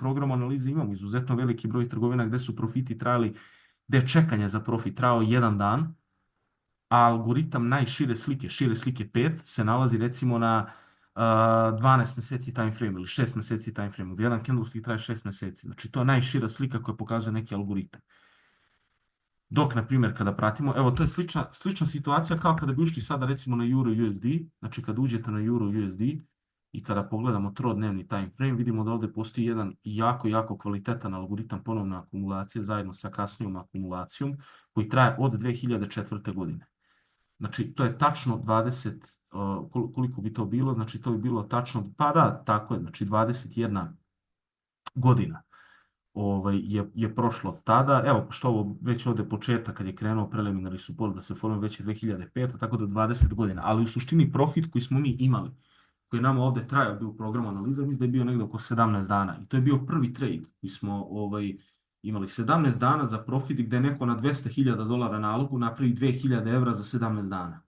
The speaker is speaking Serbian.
programu analize imamo izuzetno veliki broj trgovina gde su profiti trajali, gde je čekanje za profit trajao 1 dan, a algoritam najšire slike, šire slike 5, se nalazi recimo na 12 meseci time frame ili 6 meseci time frame, gdje jedan candlestick traje 6 meseci. Znači to je najšira slika koja pokazuje neki algoritam. Dok, na primjer, kada pratimo, evo, to je slična situacija kao kada bi ušli sada recimo na Euro USD, znači kada uđete na Euro USD i kada pogledamo trodnevni time frame, vidimo da ovdje postoji jedan jako kvalitetan algoritam ponovne akumulacije zajedno sa kasnijom akumulacijom koji traje od 2004. godine. Znači, to je tačno 20, koliko bi to bilo, znači to bi bilo tačno, pa da, tako je, znači 21 godina je prošlo od tada. Evo, što ovo već ovdje početak kad je krenuo preliminary support da se formuje već je 2005. Tako da 20 godina. Ali u suštini profit koji smo mi imali, koji je nama ovdje trajao bio u programu analiza, mislim da je bio negdje oko 17 dana. I to je bio prvi trade koji smo imali 17 dana za profit gdje neko na $200.000 nalogu napravi 2.000 evra za 17 dana.